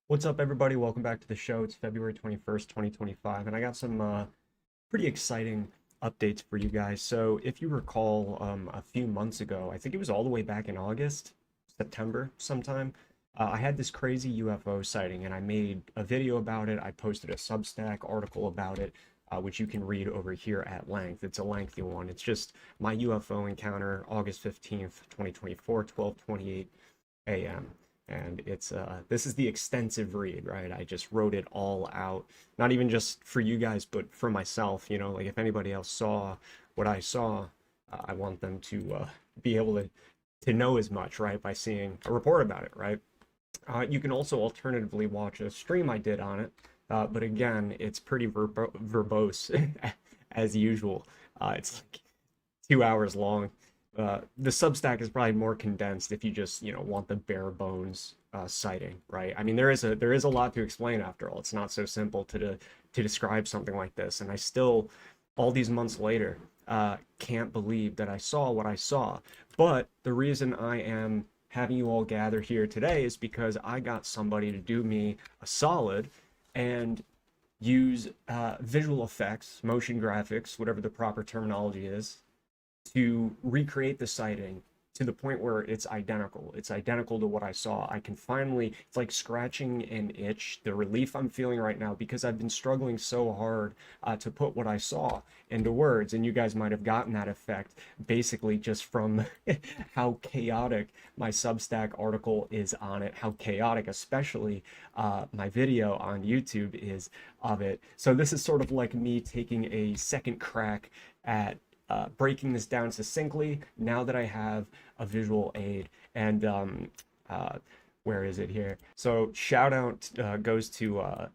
What's up, everybody? Welcome back to the show. It's February 21st, 2025, and I got some pretty exciting updates for you guys. So, if you recall, a few months ago, I think it was all the way back in August, September sometime, I had this crazy UFO sighting, and I made a video about it. I posted a Substack article about it, which you can read over here at length. It's a lengthy one. It's just my UFO encounter, August 15th, 2024, 12:28 a.m. And it's this is the extensive read, right? I just wrote it all out, not even just for you guys, but for myself. Like if anybody else saw what I saw, I want them to be able to know as much, right, by seeing a report about it, right? You can also alternatively watch a stream I did on it, but again, it's pretty verbose as usual. It's like 2 hours long. The Substack is probably more condensed if you just want the bare bones citing, right? I mean, there is a lot to explain after all. It's not so simple to describe something like this, and I still, all these months later, can't believe that I saw what I saw. But the reason I am having you all gather here today is because I got somebody to do me a solid and use visual effects, motion graphics, whatever the proper terminology is, to recreate the sighting to the point where it's identical. It's identical to what I saw. I can finally, it's like scratching an itch, the relief I'm feeling right now, because I've been struggling so hard to put what I saw into words. And you guys might have gotten that effect basically just from how chaotic my Substack article is on it, how chaotic, especially my video on YouTube is of it. So this is sort of like me taking a second crack at breaking this down succinctly now that I have a visual aid. And where is it here? So shout out goes to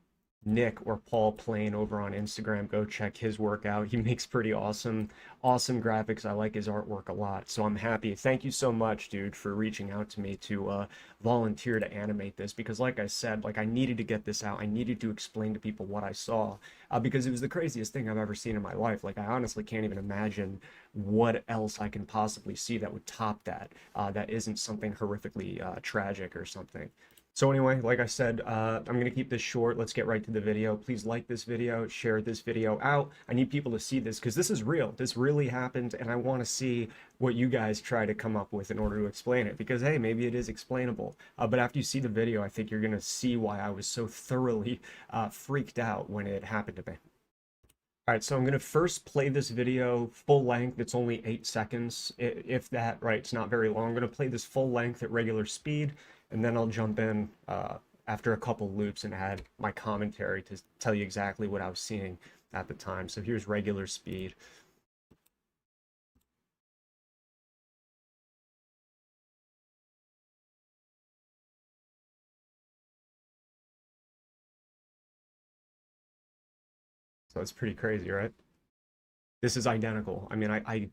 Nick or Paul Plain over on Instagram. Go check his work out. He makes pretty awesome graphics. I like his artwork a lot. So I'm happy. Thank you so much, dude, for reaching out to me to volunteer to animate this, because like I said, like I needed to get this out. I needed to explain to people what I saw because it was the craziest thing I've ever seen in my life. Like I honestly can't even imagine what else I can possibly see that would top that. That isn't something horrifically tragic or something. So anyway, like I said, I'm going to keep this short. Let's get right to the video. Please like this video, share this video out. I need people to see this because this is real. This really happened, and I want to see what you guys try to come up with in order to explain it. Because, hey, maybe it is explainable. But after you see the video, I think you're going to see why I was so thoroughly freaked out when it happened to me. All right, so I'm going to first play this video full length. It's only 8 seconds, if that, right? It's not very long. I'm going to play this full length at regular speed, and then I'll jump in after a couple loops and add my commentary to tell you exactly what I was seeing at the time. So here's regular speed. So it's pretty crazy, right? This is identical. I mean, I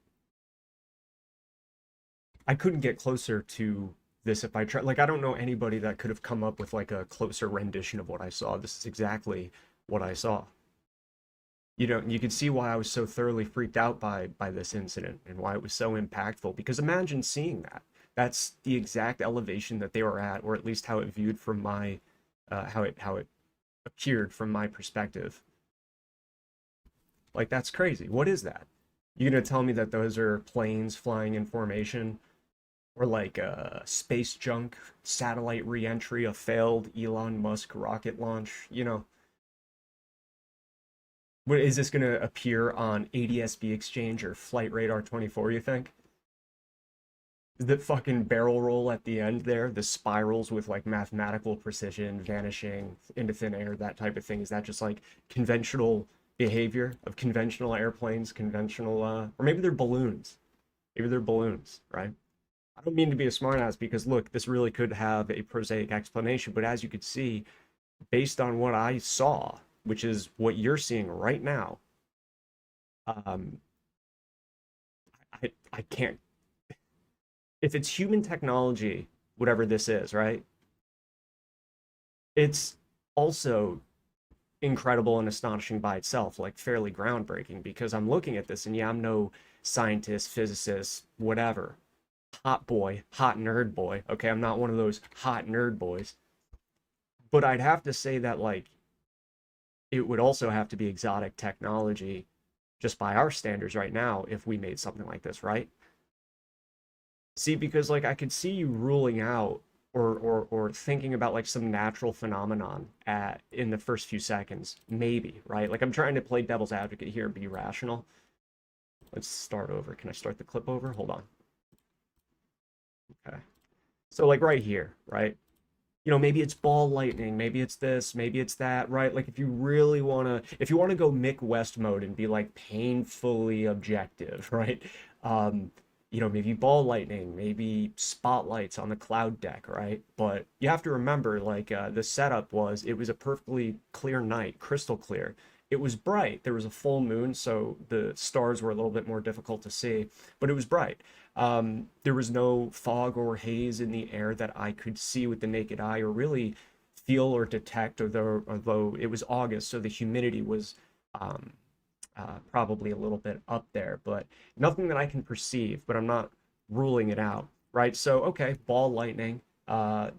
couldn't get closer to this if I tried. Like, I don't know anybody that could have come up with like a closer rendition of what I saw. This is exactly what I saw. You can see why I was so thoroughly freaked out by this incident and why it was so impactful. Because imagine seeing that. That's the exact elevation that they were at, or at least how it viewed from my, how it appeared from my perspective. Like that's crazy. What is that? You gonna tell me that those are planes flying in formation, or like space junk, satellite reentry, a failed Elon Musk rocket launch? What is this going to appear on ADSB Exchange or Flight Radar 24, you think? The fucking barrel roll at the end there, the spirals with like mathematical precision, vanishing into thin air, that type of thing. Is that just like conventional behavior of conventional airplanes, conventional, or maybe they're balloons? Maybe they're balloons, right? I don't mean to be a smartass because look, this really could have a prosaic explanation, but as you could see, based on what I saw, which is what you're seeing right now, um, I can't. If it's human technology, whatever this is, right? It's also incredible and astonishing by itself, like fairly groundbreaking. Because I'm looking at this, and yeah, I'm no scientist, physicist, whatever, hot boy, hot nerd boy. Okay, I'm not one of those hot nerd boys. But I'd have to say that like it would also have to be exotic technology just by our standards right now if we made something like this, right? See, because like I could see you ruling out or thinking about like some natural phenomenon at in the first few seconds, maybe, right? Like I'm trying to play devil's advocate here and be rational. Let's start over. Can I start the clip over? Hold on. Okay. So like right here, right? You know, maybe it's ball lightning, maybe it's this, maybe it's that, right? Like if you want to go Mick West mode and be like painfully objective, right? Um, you know, maybe ball lightning, maybe spotlights on the cloud deck, right? But you have to remember, like, the setup was it was a perfectly clear night, crystal clear. It was bright. There was a full moon, so the stars were a little bit more difficult to see, but it was bright. There was no fog or haze in the air that I could see with the naked eye or really feel or detect, although it was August, so the humidity was um, probably a little bit up there, but nothing that I can perceive, but I'm not ruling it out, right? So, okay, ball lightning, uh,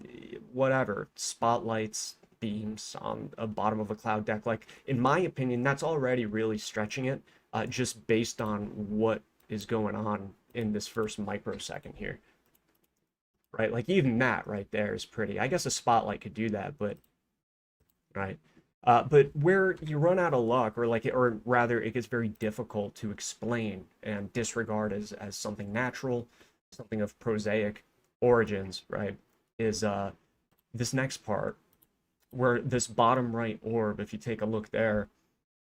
whatever, spotlights, beams on the bottom of a cloud deck. Like, in my opinion, that's already really stretching it, just based on what is going on in this first microsecond here, right? Like, even that right there is pretty. I guess a spotlight could do that, but, right? But where you run out of luck, or like, or rather, it gets very difficult to explain and disregard as something natural, something of prosaic origins, right? Is this next part where this bottom right orb, if you take a look there,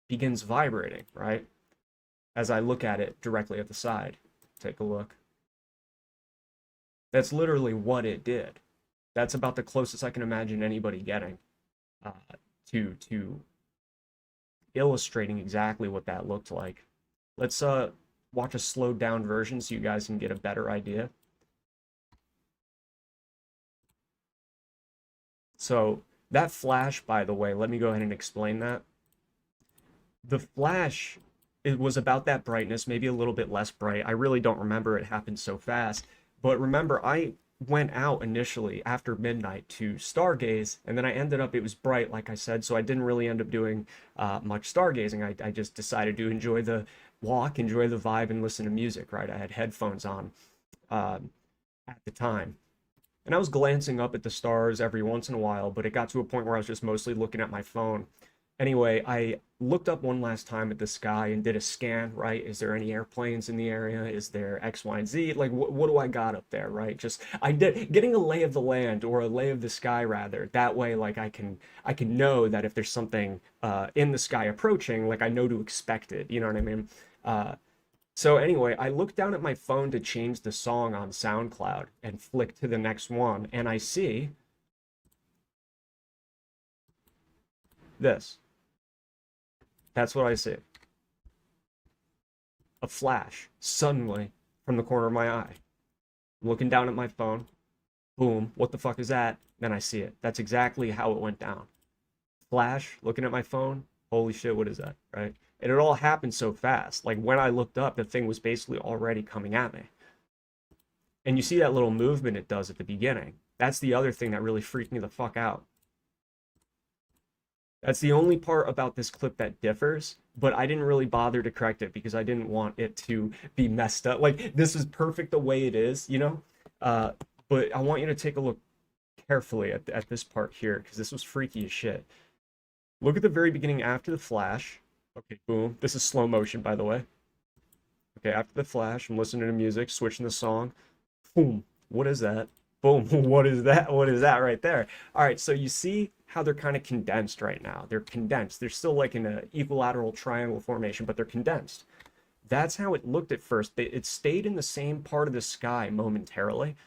begins vibrating, right? As I look at it directly at the side, take a look. That's literally what it did. That's about the closest I can imagine anybody getting uh, to illustrating exactly what that looked like. Let's watch a slowed down version so you guys can get a better idea. So that flash, by the way, let me go ahead and explain that. The flash, it was about that brightness, maybe a little bit less bright. I really don't remember, it happened so fast. But remember, I went out initially after midnight to stargaze, and then I ended up, it was bright, like I said, so I didn't really end up doing much stargazing. I just decided to enjoy the walk, enjoy the vibe, and listen to music, right? I had headphones on uh, at the time. And I was glancing up at the stars every once in a while, but it got to a point where I was just mostly looking at my phone. Anyway, I looked up one last time at the sky and did a scan, right? Is there any airplanes in the area? Is there X, Y, and Z? Like, what do I got up there, right? Just I did getting a lay of the land or a lay of the sky rather. That way, like I can know that if there's something in the sky approaching, like I know to expect it. You know what I mean? Uh, so anyway, I looked down at my phone to change the song on SoundCloud and flick to the next one, and I see this. That's what I see. A flash suddenly from the corner of my eye. I'm looking down at my phone. Boom. What the fuck is that? Then I see it. That's exactly how it went down. Flash, looking at my phone. Holy shit, what is that? Right? And it all happened so fast. Like when I looked up, the thing was basically already coming at me. And you see that little movement it does at the beginning. That's the other thing that really freaked me the fuck out. That's the only part about this clip that differs, but I didn't really bother to correct it because I didn't want it to be messed up. Like, this is perfect the way it is, you know? Uh, but I want you to take a look carefully at this part here because this was freaky as shit. Look at the very beginning after the flash. Okay, boom. This is slow motion, by the way. Okay, after the flash, I'm listening to music, switching the song. Boom. What is that? Boom. What is that? What is that right there? All right, so you see how they're kind of condensed right now. They're condensed. They're still like in an equilateral triangle formation, but they're condensed. That's how it looked at first. It stayed in the same part of the sky momentarily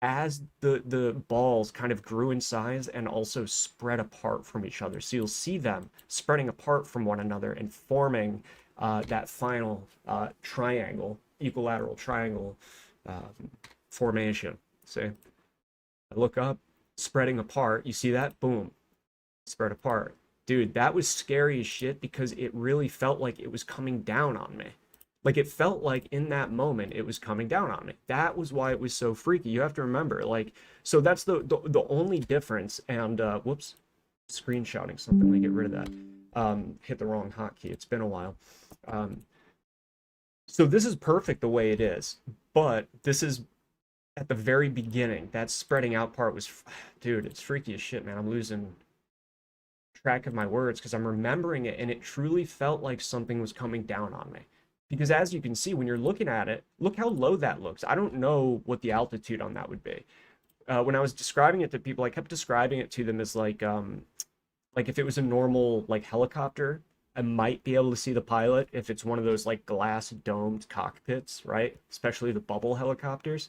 as the balls kind of grew in size and also spread apart from each other. So you'll see them spreading apart from one another and forming that final triangle, equilateral triangle uh, formation. See, I look up, spreading apart. You see that? Boom, spread apart. Dude, that was scary as shit because it really felt like it was coming down on me. Like it felt like in that moment it was coming down on me. That was why it was so freaky. You have to remember, like, so that's the only difference. And whoops, screenshotting something. Let me get rid of that. Hit the wrong hotkey. It's been a while. So this is perfect the way it is, but this is at the very beginning. That spreading out part was, dude, it's freaky as shit, man. I'm losing track of my words because I'm remembering it, and it truly felt like something was coming down on me. Because as you can see, when you're looking at it, look how low that looks. I don't know what the altitude on that would be. When I was describing it to people, I kept describing it to them as like if it was a normal like helicopter, I might be able to see the pilot if it's one of those like glass domed cockpits, right? Especially the bubble helicopters.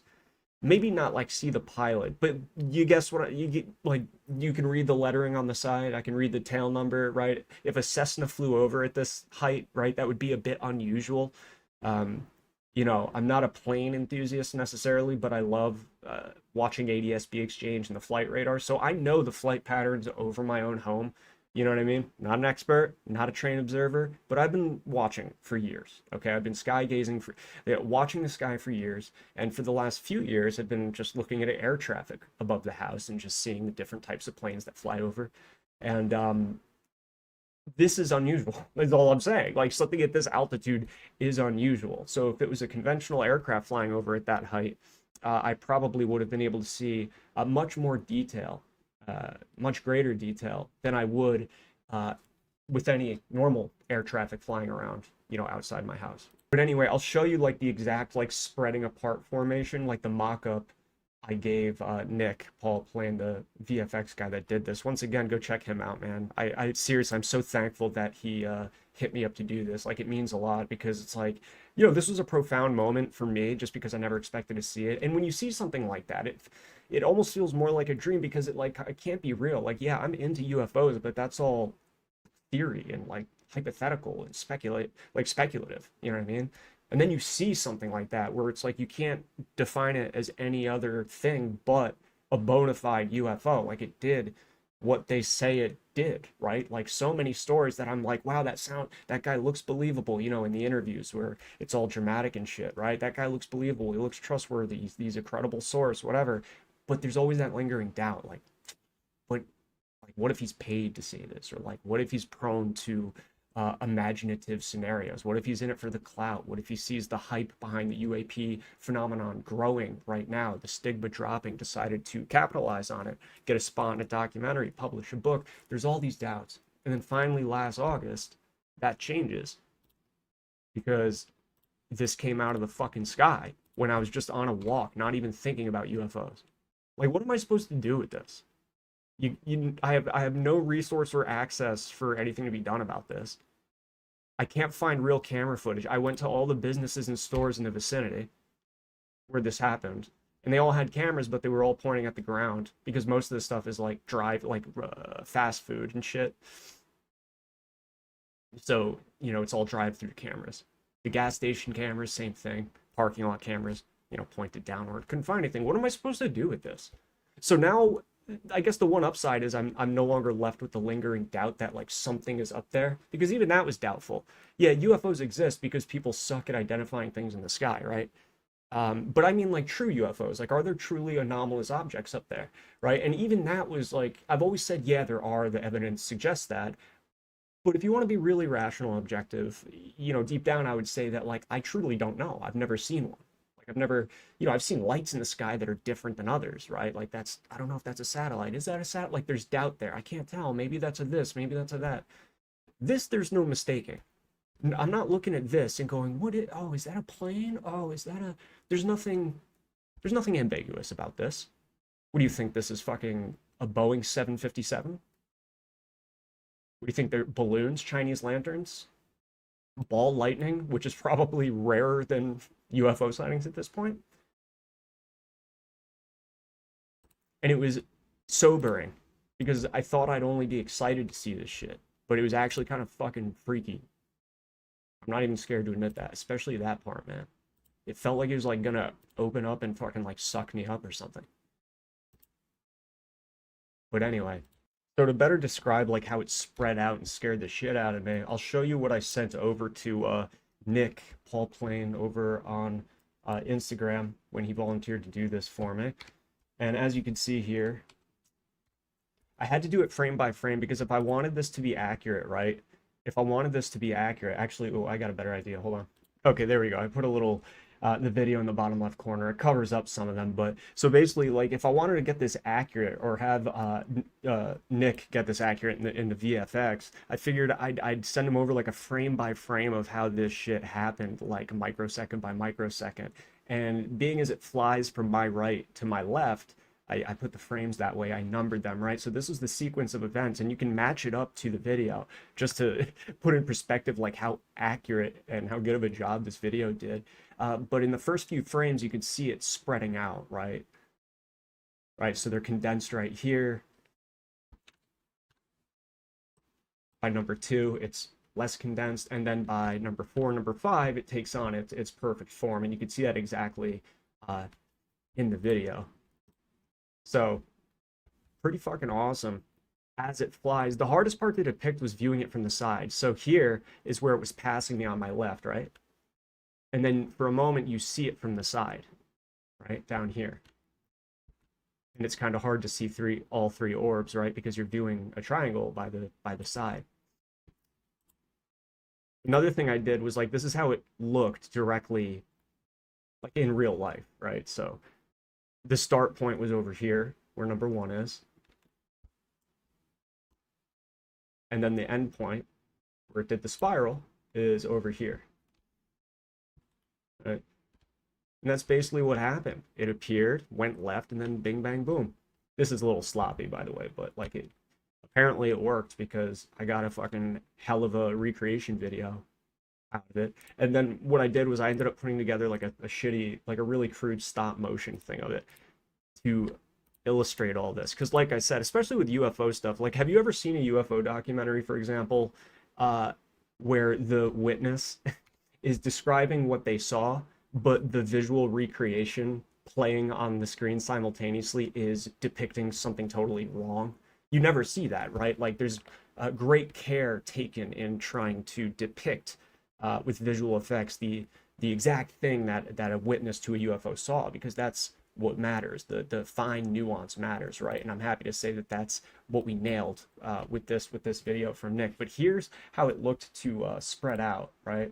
Maybe not like see the pilot, but you guess what you get, like you can read the lettering on the side. I can read the tail number, right? If a Cessna flew over at this height, right, that would be a bit unusual. Um, I'm not a plane enthusiast necessarily, but I love watching ADS-B exchange and the flight radar. So I know the flight patterns over my own home. You know what I mean? Not an expert, not a trained observer, but I've been watching for years. Okay, I've been sky gazing for, watching the sky for years, and for the last few years, I've been just looking at air traffic above the house and just seeing the different types of planes that fly over. And this is unusual. Is all I'm saying. Like something at this altitude is unusual. So if it was a conventional aircraft flying over at that height, I probably would have been able to see much more detail, much greater detail than I would with any normal air traffic flying around, outside my house. But anyway, I'll show you like the exact like spreading apart formation, like the mock-up I gave Nick Paul playing the VFX guy that did this. Once again, go check him out, man. I seriously, I'm so thankful that he hit me up to do this. Like, it means a lot because it's like, this was a profound moment for me just because I never expected to see it. And when you see something like that, it almost feels more like a dream because it can't be real. Like, yeah, I'm into UFOs, but that's all theory and like hypothetical and speculative. You know what I mean? And then you see something like that where it's like you can't define it as any other thing but a bona fide UFO. Like it did what they say it did, right? Like so many stories that I'm like, wow, that guy looks believable, in the interviews where it's all dramatic and shit, right? That guy looks believable. He looks trustworthy. He's a credible source, whatever. But there's always that lingering doubt, but like, what if he's paid to say this? Or like, what if he's prone to imaginative scenarios? What if he's in it for the clout? What if he sees the hype behind the UAP phenomenon growing right now, the stigma dropping, decided to capitalize on it, get a spot in a documentary, publish a book? There's all these doubts. And then finally, last August, that changes because this came out of the fucking sky when I was just on a walk, not even thinking about UFOs. Like, what am I supposed to do with this? I have no resource or access for anything to be done about this. I can't find real camera footage. I went to all the businesses and stores in the vicinity where this happened, and they all had cameras, but they were all pointing at the ground because most of the stuff is like fast food and shit. So, it's all drive-through cameras. The gas station cameras, same thing. Parking lot cameras, pointed downward. Couldn't find anything. What am I supposed to do with this? So now I guess the one upside is I'm no longer left with the lingering doubt that like something is up there, because even that was doubtful. Yeah, UFOs exist because people suck at identifying things in the sky, right? But I mean like true UFOs. Like, are there truly anomalous objects up there, right? And even that was like, I've always said, yeah, there are. The evidence suggests that. But if you want to be really rational and objective, deep down, I would say that like I truly don't know. I've never seen one. I've never, I've seen lights in the sky that are different than others, right? Like I don't know if that's a satellite. Is that a satellite? Like there's doubt there. I can't tell. Maybe that's a this, maybe that's a that. This, there's no mistaking. I'm not looking at this and going, is that a plane? Oh, is that there's nothing ambiguous about this. What do you think? This is fucking a Boeing 757? What do you think? They're balloons, Chinese lanterns, ball lightning, which is probably rarer than UFO sightings at this point. And it was sobering because I thought I'd only be excited to see this shit, but it was actually kind of fucking freaky. I'm not even scared to admit that, especially that part, man. It felt like it was like gonna open up and fucking like suck me up or something. But anyway, so to better describe like how it spread out and scared the shit out of me, I'll show you what I sent over to Nick Paul Plain over on Instagram when he volunteered to do this for me. And as you can see here, I had to do it frame by frame because if I wanted this to be accurate, right? If I wanted this to be accurate, actually, oh, I got a better idea. Hold on. Okay, there we go. I put a little the video in the bottom left corner. It covers up some of them, but so basically, like if I wanted to get this accurate or have Nick get this accurate in the VFX, I figured I'd send him over like a frame by frame of how this shit happened, like microsecond by microsecond. And being as it flies from my right to my left, I put the frames that way. I numbered them, right? So this was the sequence of events, and you can match it up to the video just to put in perspective like how accurate and how good of a job this video did. But in the first few frames, you can see it spreading out, right? Right, so they're condensed right here. By number 2, it's less condensed, and then by number 4, number 5, it takes on its perfect form, and you can see that exactly in the video. So pretty fucking awesome as it flies. The hardest part to depict was viewing it from the side. So here is where it was passing me on my left, right? And then for a moment you see it from the side, right? Down here. And it's kind of hard to see all three orbs, right? Because you're viewing a triangle by the side. Another thing I did was like this is how it looked directly like in real life, right? So the start point was over here where number 1 is. And then the end point where it did the spiral is over here. Right? And that's basically what happened. It appeared, went left, and then bing, bang, boom. This is a little sloppy, by the way, but like apparently it worked because I got a fucking hell of a recreation video out of it. And then what I did was I ended up putting together like a shitty, like a really crude stop motion thing of it to illustrate all this. Because like I said, especially with UFO stuff, like have you ever seen a UFO documentary, for example, where the witness is describing what they saw, but the visual recreation playing on the screen simultaneously is depicting something totally wrong? You never see that, right? Like there's great care taken in trying to depict with visual effects the exact thing that a witness to a UFO saw, because that's what matters. The fine nuance matters, right? And I'm happy to say that that's what we nailed with this video from Nick. But here's how it looked to spread out, right?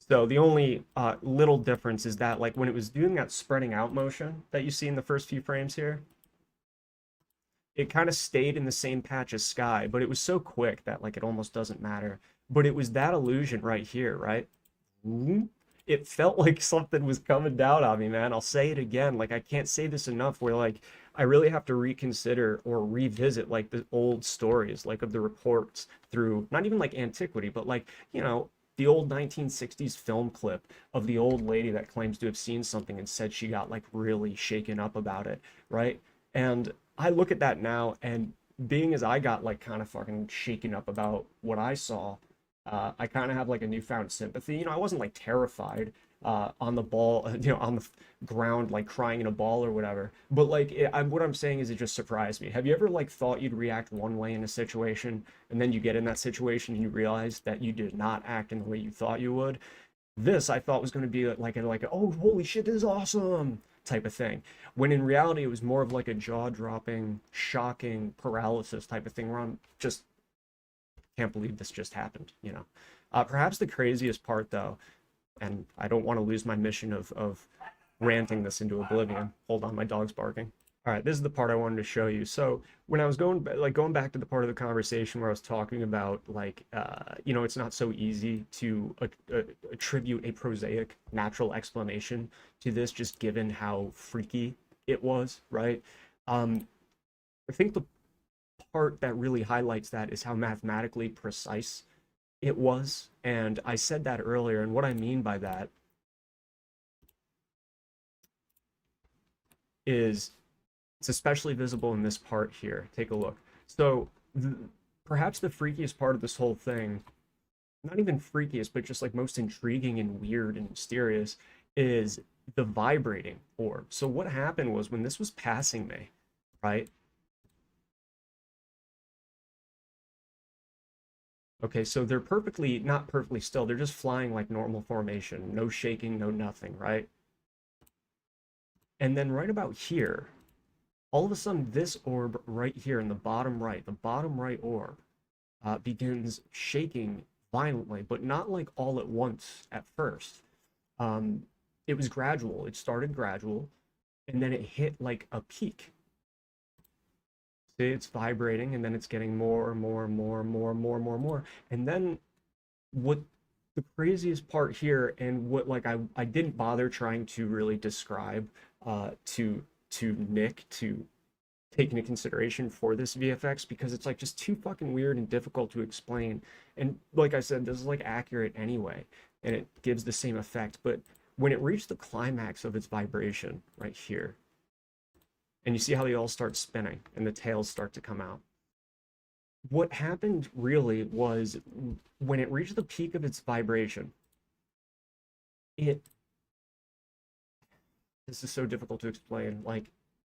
So the only little difference is that like when it was doing that spreading out motion that you see in the first few frames here, it kind of stayed in the same patch of sky, but it was so quick that like it almost doesn't matter. But it was that illusion right here, right? It felt like something was coming down on me, man. I'll say it again. Like I can't say this enough, where like I really have to reconsider or revisit like the old stories, like of the reports through not even like antiquity, but like, you know, the old 1960s film clip of the old lady that claims to have seen something and said she got like really shaken up about it, right? And I look at that now, and being as I got like kind of fucking shaken up about what I saw, I kind of have like a newfound sympathy. You know, I wasn't like terrified on the ball, you know, on the ground, like crying in a ball or whatever. But like, what I'm saying is it just surprised me. Have you ever like thought you'd react one way in a situation, and then you get in that situation and you realize that you did not act in the way you thought you would? This I thought was going to be like a, oh holy shit, this is awesome type of thing, when in reality it was more of like a jaw-dropping, shocking paralysis type of thing where I'm just can't believe this just happened, you know. Perhaps the craziest part though, and I don't want to lose my mission of ranting this into oblivion. Hold on, my dog's barking. All right, this is the part I wanted to show you. So when I was going back to the part of the conversation where I was talking about like you know, it's not so easy to attribute a prosaic natural explanation to this, just given how freaky it was, right? I think the part that really highlights that is how mathematically precise it was. And I said that earlier, and what I mean by that is it's especially visible in this part here. Take a look. So perhaps the freakiest part of this whole thing, not even freakiest, but just like most intriguing and weird and mysterious, is the vibrating orb. So what happened was when this was passing me, right? Okay, so they're not perfectly still, they're just flying like normal formation, no shaking, no nothing, right? And then right about here, All of a sudden, this orb right here in the bottom right orb, begins shaking violently, but not like all at once at first. Um, it was gradual. It started gradual, and then it hit like a peak. See, it's vibrating, and then it's getting more and more and more and more and more and more and more. And then what the craziest part here, and what like I didn't bother trying to really describe to Nick to take into consideration for this VFX because it's like just too fucking weird and difficult to explain. And like I said, this is like accurate anyway, and it gives the same effect. But when it reached the climax of its vibration right here, and you see how they all start spinning and the tails start to come out. What happened really was when it reached the peak of its vibration, it this is so difficult to explain. Like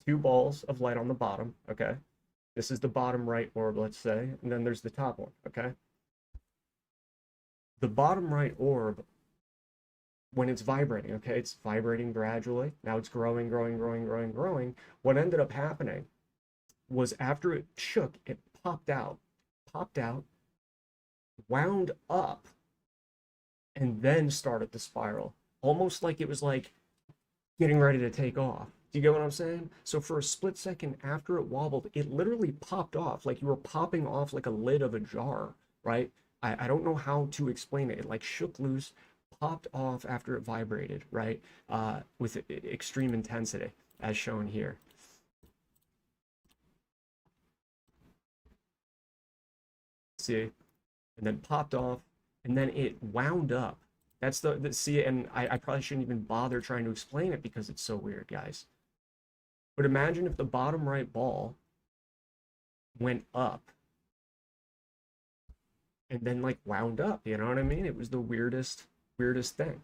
two balls of light on the bottom, okay? This is the bottom right orb, let's say, and then there's the top one, okay? The bottom right orb, when it's vibrating, okay, it's vibrating gradually. Now it's growing, growing, growing, growing, growing. What ended up happening was after it shook, it popped out, wound up, and then started to spiral. Almost like it was like getting ready to take off. Do you get what I'm saying? So for a split second after it wobbled, it literally popped off like you were popping off like a lid of a jar, right? I don't know how to explain it. It like shook loose, popped off after it vibrated, right? With extreme intensity, as shown here. See? And then popped off, and then it wound up. That's the see, and I probably shouldn't even bother trying to explain it because it's so weird, guys. But imagine if the bottom right ball went up and then like wound up, you know what I mean? It was the weirdest thing.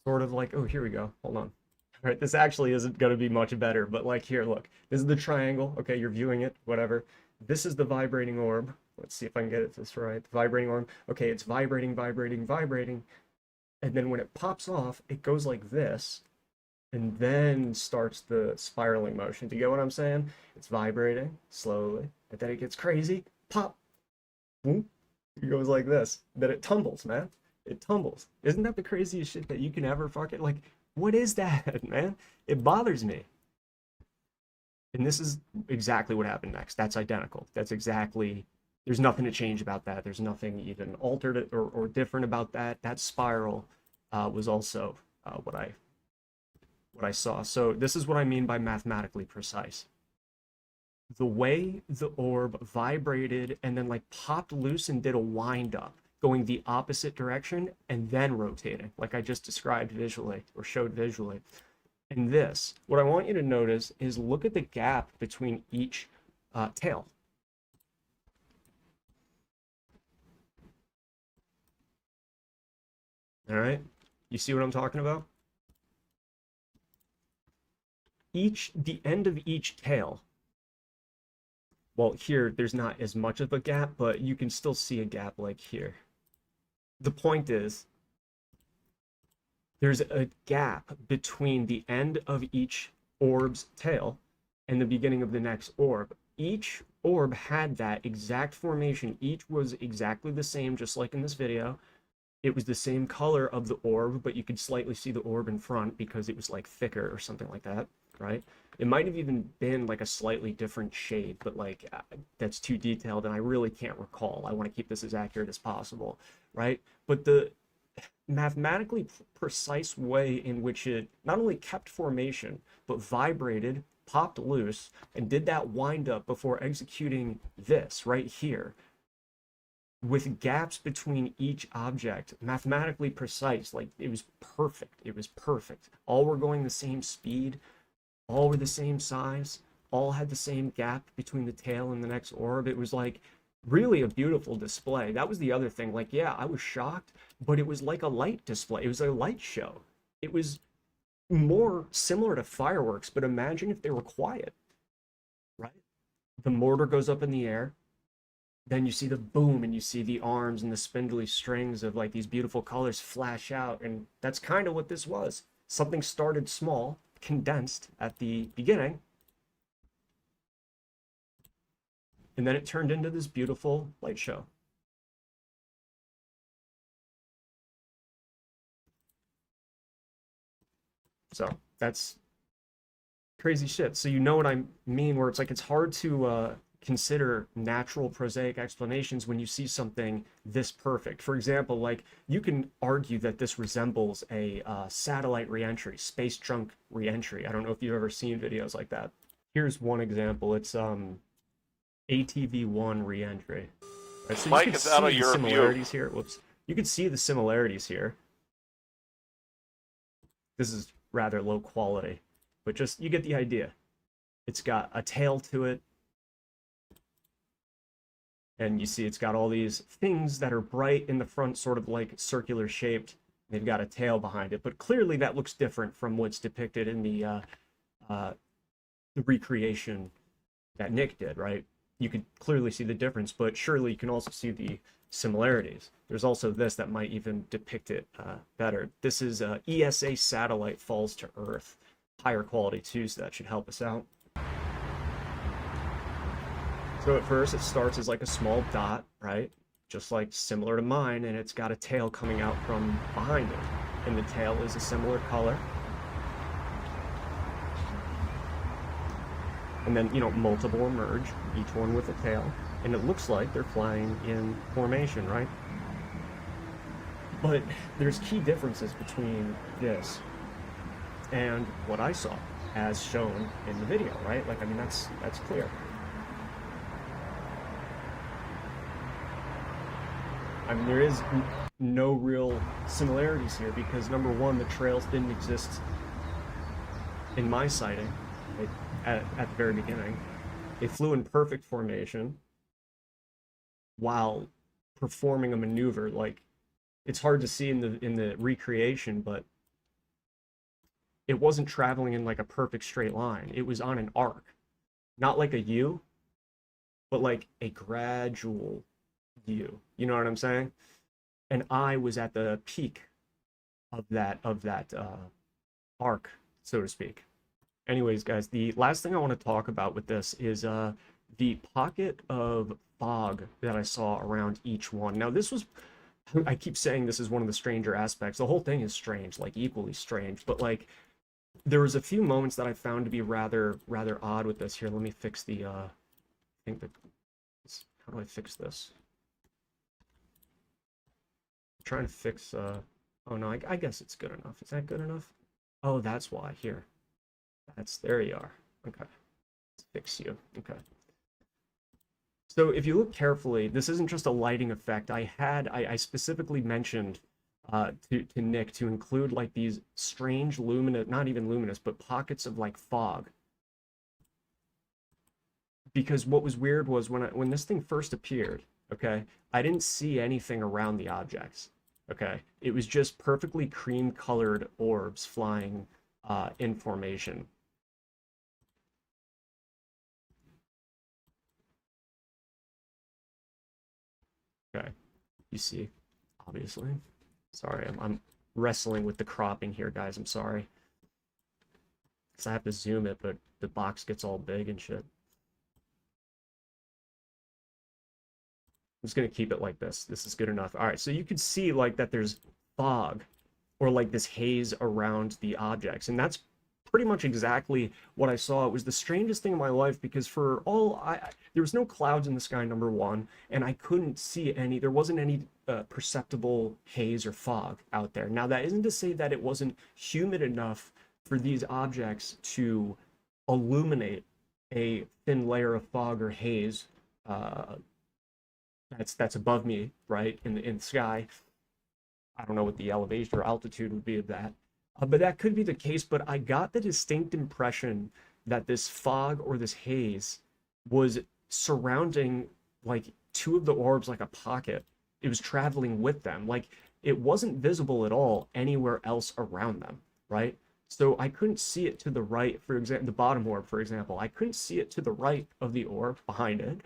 Sort of like, oh, here we go. Hold on. All right, this actually isn't going to be much better, but like here, look. This is the triangle. Okay, you're viewing it, whatever. This is the vibrating orb. Let's see if I can get this right. The vibrating orb. Okay, it's vibrating, vibrating, vibrating. And then when it pops off, it goes like this and then starts the spiraling motion. Do you get what I'm saying? It's vibrating slowly, and then it gets crazy. Pop. Boom. It goes like this. Then it tumbles, man. It tumbles. Isn't that the craziest shit that you can ever fucking like? What is that, man? It bothers me. And this is exactly what happened next. That's identical. That's exactly. There's nothing to change about that. There's nothing even altered or different about that. That spiral was also what I saw. So this is what I mean by mathematically precise. The way the orb vibrated and then like popped loose and did a wind up, going the opposite direction and then rotating, like I just described visually or showed visually. And this, what I want you to notice is look at the gap between each tail. All right, you see what I'm talking about? The end of each tail, well, here there's not as much of a gap, but you can still see a gap like here. The point is, there's a gap between the end of each orb's tail and the beginning of the next orb. Each orb had that exact formation. Each was exactly the same, just like in this video. It was the same color of the orb, but you could slightly see the orb in front because it was like thicker or something like that, right? It might have even been like a slightly different shade, but like that's too detailed and I really can't recall. I want to keep this as accurate as possible, right? But the mathematically precise way in which it not only kept formation, but vibrated, popped loose, and did that wind up before executing this right here with gaps between each object, mathematically precise. Like it was perfect. It was perfect. All were going the same speed, all were the same size, all had the same gap between the tail and the next orb. It was like really a beautiful display. That was the other thing. Like, yeah, I was shocked, but it was like a light display. It was a light show. It was more similar to fireworks, but imagine if they were quiet, right? The mortar goes up in the air, then you see the boom and you see the arms and the spindly strings of like these beautiful colors flash out, and that's kind of what this was. Something started small, condensed at the beginning, And then it turned into this beautiful light show. So that's crazy shit. So you know what I mean, where it's like it's hard to consider natural prosaic explanations when you see something this perfect. For example, like you can argue that this resembles a satellite reentry, space junk reentry. I don't know if you've ever seen videos like that. Here's one example. It's ATV-1 reentry. Right, so you Mike, can it's out see of the your view. similarities here. Whoops. You can see the similarities here. This is rather low quality, but just you get the idea. It's got a tail to it, and you see it's got all these things that are bright in the front, sort of like circular shaped. They've got a tail behind it, but clearly that looks different from what's depicted in the recreation that Nick did, right? You could clearly see the difference, but surely you can also see the similarities. There's also this that might even depict it better. This is ESA satellite falls to Earth. Higher quality too, so that should help us out. So at first it starts as like a small dot, right? Just like similar to mine, and it's got a tail coming out from behind it. And the tail is a similar color. And then, you know, multiple emerge, each one with a tail. And it looks like they're flying in formation, right? But there's key differences between this and what I saw as shown in the video, right? Like, I mean, that's clear. I mean, there is no real similarities here because number one, the trails didn't exist in my sighting at the very beginning. They flew in perfect formation while performing a maneuver. Like, it's hard to see in the recreation, but it wasn't traveling in like a perfect straight line. It was on an arc, not like a U, but like a gradual U. You know what I'm saying? And I was at the peak of that arc, so to speak. Anyways, guys, the last thing I want to talk about with this is the pocket of fog that I saw around each one. Now, this was, I keep saying this is one of the stranger aspects. The whole thing is strange, like equally strange, but like there was a few moments that I found to be rather odd with this. Here, let me fix the I think that, how do I fix this? I'm trying to fix oh no, I guess it's good enough. Is that good enough? Oh, that's why. Here. There you are. Okay. Let's fix you. Okay. So if you look carefully, this isn't just a lighting effect. I specifically mentioned to Nick to include like these strange luminous, not even luminous, but pockets of like fog. Because what was weird was when this thing first appeared, okay, I didn't see anything around the objects. Okay. It was just perfectly cream colored orbs flying in formation. Okay, you see, obviously. Sorry, I'm wrestling with the cropping here, guys. I'm sorry. Because I have to zoom it, but the box gets all big and shit. I'm just going to keep it like this. This is good enough. All right, so you can see like that there's fog or like this haze around the objects. And that's pretty much exactly what I saw. It was the strangest thing in my life because for all there was no clouds in the sky, number one, and I couldn't see any, there wasn't any perceptible haze or fog out there. Now, that isn't to say that it wasn't humid enough for these objects to illuminate a thin layer of fog or haze that's above me, right, in the sky. I don't know what the elevation or altitude would be of that. But that could be the case, but I got the distinct impression that this fog or this haze was surrounding like two of the orbs like a pocket. It was traveling with them. Like it wasn't visible at all anywhere else around them, right? So I couldn't see it to the right, for example, the bottom orb, for example. I couldn't see it to the right of the orb behind it.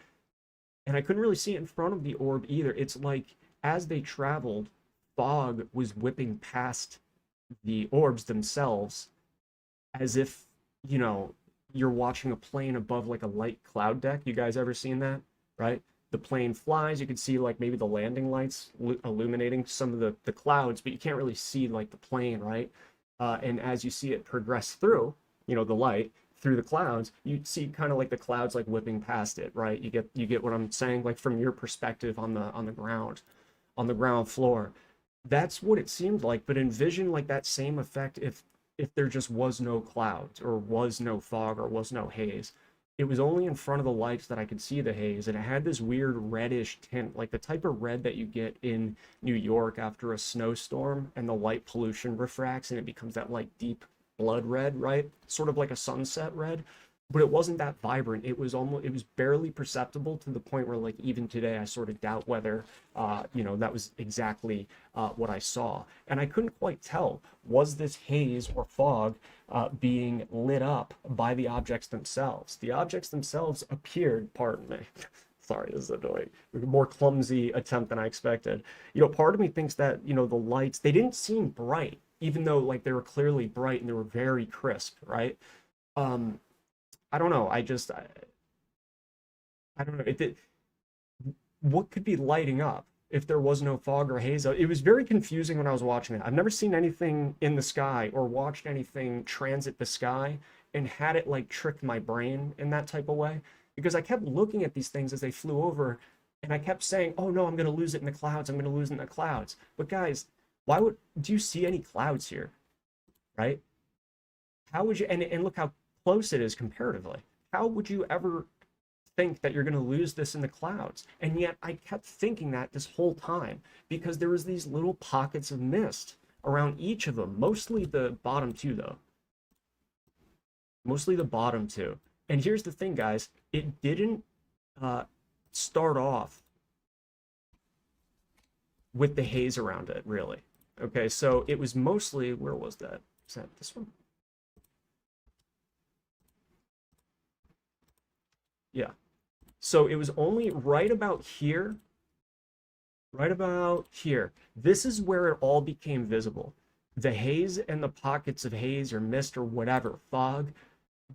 And I couldn't really see it in front of the orb either. It's like as they traveled, fog was whipping past the orbs themselves as if, you know, you're watching a plane above like a light cloud deck. You guys ever seen that? right? The plane flies, you can see like maybe the landing lights illuminating some of the clouds, but you can't really see like the plane, right? And as you see it progress through, you know, the light through the clouds, you see kind of like the clouds like whipping past it, right? You get what I'm saying, like from your perspective on the ground, on the ground floor. That's what it seemed like, but envision like that same effect if there just was no clouds or was no fog or was no haze. It was only in front of the lights that I could see the haze, and it had this weird reddish tint, like the type of red that you get in New York after a snowstorm and the light pollution refracts and it becomes that like deep blood red, right? Sort of like a sunset red. But it wasn't that vibrant. It was barely perceptible to the point where like even today I sort of doubt whether you know, that was exactly what I saw. And I couldn't quite tell, was this haze or fog being lit up by the objects themselves? The objects themselves appeared, pardon me, sorry, this is annoying, a more clumsy attempt than I expected. You know, part of me thinks that, you know, the lights, they didn't seem bright, even though like they were clearly bright and they were very crisp, right? Um, I don't know. I don't know. What could be lighting up if there was no fog or haze? It was very confusing when I was watching it. I've never seen anything in the sky or watched anything transit the sky and had it like trick my brain in that type of way, because I kept looking at these things as they flew over and I kept saying, "Oh no, I'm going to lose it in the clouds. I'm going to lose it in the clouds." But guys, why would do you see any clouds here, right? How would you, and look how close it is comparatively. How would you ever think that you're going to lose this in the clouds? And yet I kept thinking that this whole time because there was these little pockets of mist around each of them, mostly the bottom two though. Mostly the bottom two. And here's the thing, guys, it didn't uh, start off with the haze around it, really. Okay, so it was mostly, where was that? Is that this one? Yeah. So it was only right about here. This is where it all became visible. The haze and the pockets of haze or mist or whatever, fog,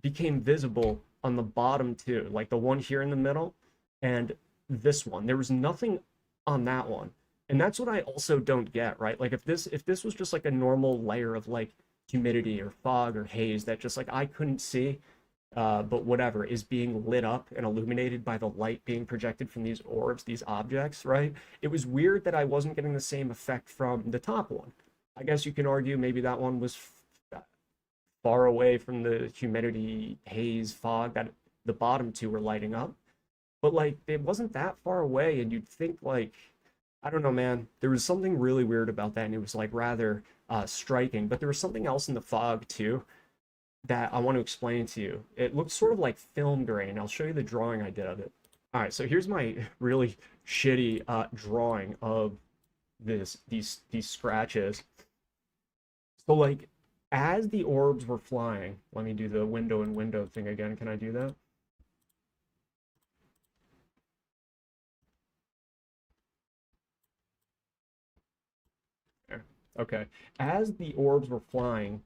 became visible on the bottom two, like the one here in the middle and this one. There was nothing on that one. And that's what I also don't get, right? Like if this was just like a normal layer of like humidity or fog or haze that just like I couldn't see, but whatever is being lit up and illuminated by the light being projected from these orbs, these objects, right? It was weird that I wasn't getting the same effect from the top one. I guess you can argue maybe that one was far away from the humidity, haze, fog that the bottom two were lighting up. But like it wasn't that far away, and you'd think like, I don't know, man. There was something really weird about that, and it was like rather striking. But there was something else in the fog too that I want to explain to you. It looks sort of like film grain. I'll show you the drawing I did of it. All right, so here's my really shitty drawing of these scratches. So like as the orbs were flying, let me do the window and window thing again. Can I do that? There. Okay. As the orbs were flying,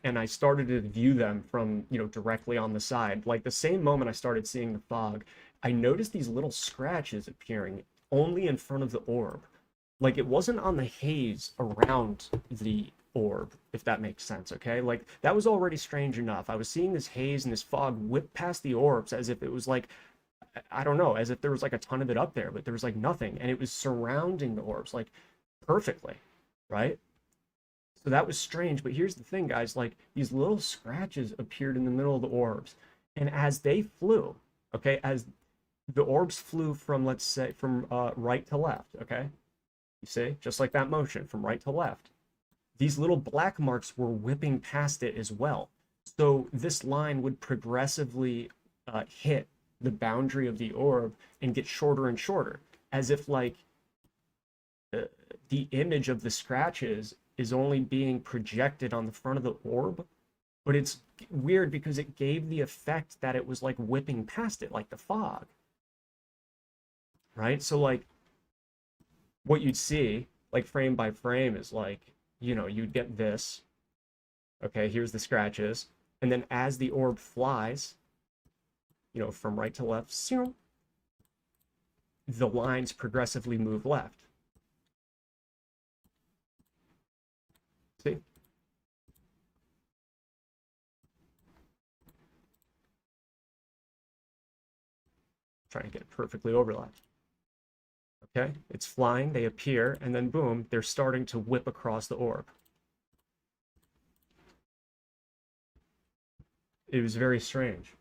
and I started to view them from, you know, directly on the side. Like the same moment I started seeing the fog, I noticed these little scratches appearing only in front of the orb. Like it wasn't on the haze around the orb, if that makes sense, okay? Like that was already strange enough. I was seeing this haze and this fog whip past the orbs as if it was like, I don't know, as if there was like a ton of it up there, but there was like nothing. And it was surrounding the orbs like perfectly, right? So that was strange, but here's the thing, guys, like these little scratches appeared in the middle of the orbs. And as they flew, okay, as the orbs flew from, let's say, from right to left, okay? You see, just like that motion from right to left. These little black marks were whipping past it as well. So this line would progressively hit the boundary of the orb and get shorter and shorter, as if like uh, the image of the scratches is only being projected on the front of the orb, but it's weird because it gave the effect that it was like whipping past it, like the fog, right? So like what you'd see, like frame by frame, is like, you know, you'd get this. Okay, here's the scratches, and then as the orb flies, you know, from right to left, the lines progressively move left. See? Trying to get it perfectly overlapped. Okay, it's flying, they appear, and then boom, they're starting to whip across the orb. It was very strange.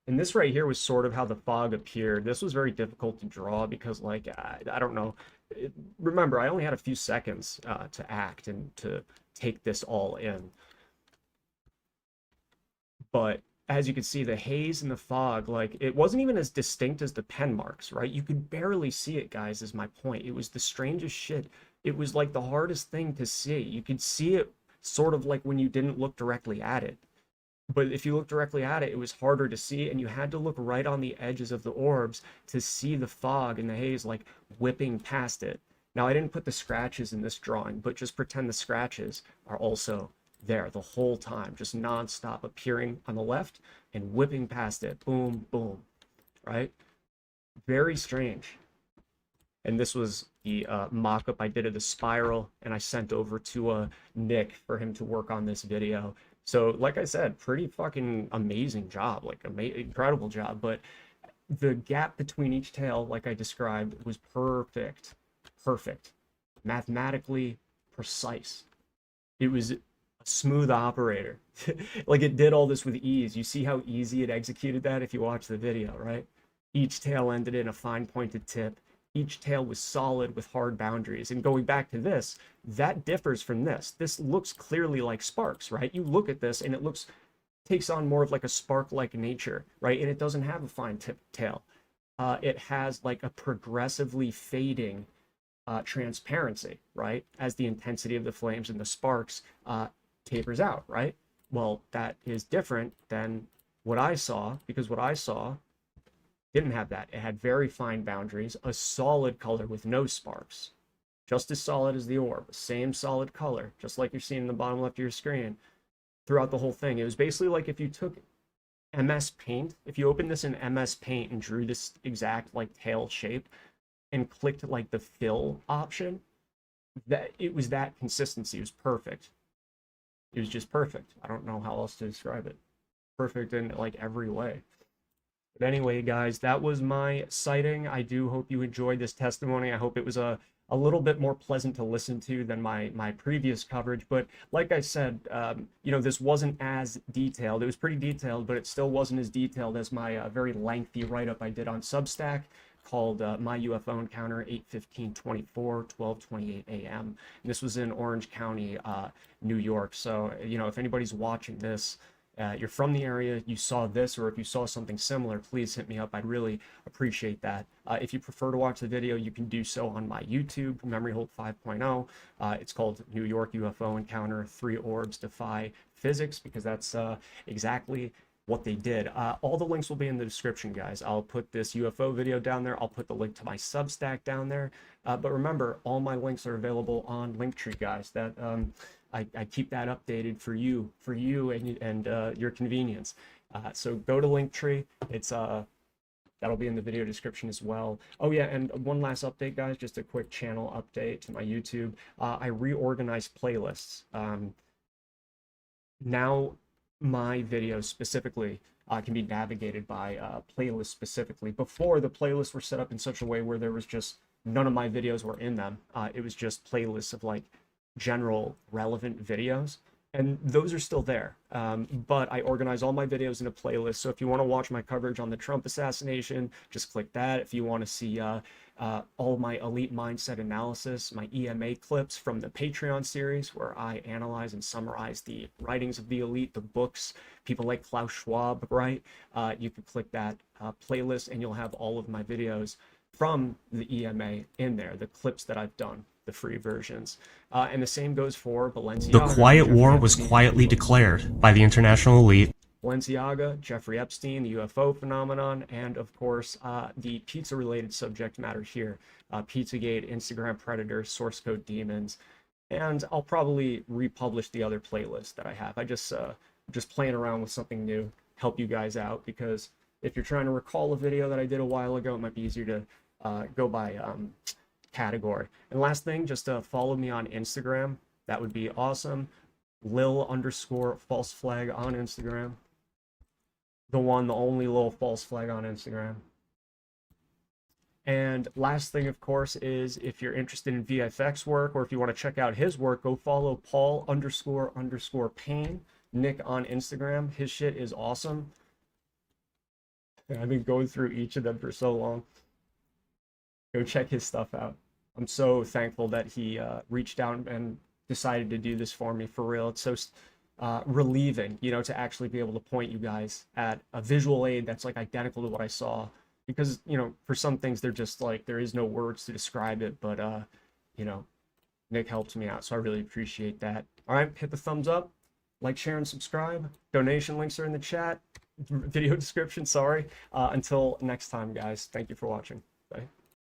And this right here was sort of how the fog appeared. This was very difficult to draw because, like, I don't know. Remember, I only had a few seconds to act and to take this all in. But as you can see, the haze and the fog, like, it wasn't even as distinct as the pen marks, right? You could barely see it, guys, is my point. It was the strangest shit. It was like the hardest thing to see. You could see it sort of like when you didn't look directly at it. But if you look directly at it, it was harder to see, and you had to look right on the edges of the orbs to see the fog and the haze like whipping past it. Now, I didn't put the scratches in this drawing, but just pretend the scratches are also there the whole time, just nonstop appearing on the left and whipping past it. Boom, boom, right? Very strange. And this was the mock-up I did of the spiral, and I sent over to Nick for him to work on this video. So, like I said, pretty fucking amazing job, like incredible job. But the gap between each tail, like I described, was perfect, perfect, mathematically precise. It was a smooth operator. Like, it did all this with ease. You see how easy it executed that if you watch the video, right? Each tail ended in a fine pointed tip. Each tail was solid with hard boundaries. And going back to this, that differs from this. This looks clearly like sparks, right? You look at this and it takes on more of like a spark-like nature, right? And it doesn't have a fine tip tail. It has like a progressively fading transparency, right? As the intensity of the flames and the sparks tapers out, right? Well, that is different than what I saw, because what I saw didn't have that. It had very fine boundaries, a solid color with no sparks, just as solid as the orb, same solid color, just like you're seeing in the bottom left of your screen throughout the whole thing. It was basically like if you took MS Paint, if you opened this in MS Paint and drew this exact like tail shape and clicked like the fill option, that it was that consistency. It was perfect. It was just perfect. I don't know how else to describe it. Perfect in like every way. But anyway, guys, that was my sighting. I do hope you enjoyed this testimony. I hope it was a little bit more pleasant to listen to than my previous coverage. But like I said, you know, this wasn't as detailed. It was pretty detailed, but it still wasn't as detailed as my very lengthy write-up I did on Substack called My UFO Encounter, 8/15/24, 12:28 a.m. And this was in Orange County, New York. So, you know, if anybody's watching this, you're from the area, you saw this, or if you saw something similar, please hit me up. I'd really appreciate that. If you prefer to watch the video, you can do so on my YouTube, MemoryHold 5.0. It's called New York UFO Encounter, 3 Orbs Defy Physics, because that's exactly what they did. All the links will be in the description, guys. I'll put this UFO video down there. I'll put the link to my Substack down there. But remember, all my links are available on Linktree, guys. That I keep that updated for you and your convenience. So go to Linktree. It's that'll be in the video description as well. Oh yeah, and one last update, guys. Just a quick channel update to my YouTube. I reorganized playlists. Now my videos specifically can be navigated by playlists specifically. Before, the playlists were set up in such a way where there was just none of my videos were in them. It was just playlists of like general relevant videos, and those are still there, but I organize all my videos in a playlist. So if you want to watch my coverage on the Trump assassination, just click that. If you want to see all my elite mindset analysis, my EMA clips from the Patreon series where I analyze and summarize the writings of the elite, the books, people like Klaus Schwab, right? You can click that playlist and you'll have all of my videos from the EMA in there, the clips that I've done, the free versions. And the same goes for Balenciaga. The quiet war was quietly declared by the international elite. Balenciaga, Jeffrey Epstein, the UFO phenomenon, and of course, the pizza-related subject matter here. Pizzagate, Instagram Predator, Source Code Demons, and I'll probably republish the other playlist that I have. I just playing around with something new, help you guys out, because if you're trying to recall a video that I did a while ago, it might be easier to go by category. And last thing, just follow me on Instagram. That would be awesome. Lil_false flag on Instagram. The one, the only Lil false flag on Instagram. And last thing, of course, is if you're interested in VFX work, or if you want to check out his work, go follow Paul__Payne, Nick on Instagram. His shit is awesome. And I've been going through each of them for so long. Go check his stuff out. I'm so thankful that he reached out and decided to do this for me, for real. It's so relieving, you know, to actually be able to point you guys at a visual aid that's like identical to what I saw. Because, you know, for some things, they're just like, there is no words to describe it, but, you know, Nick helps me out, so I really appreciate that. All right, hit the thumbs up, like, share, and subscribe. Donation links are in the chat, video description, sorry. Until next time, guys, thank you for watching. Bye.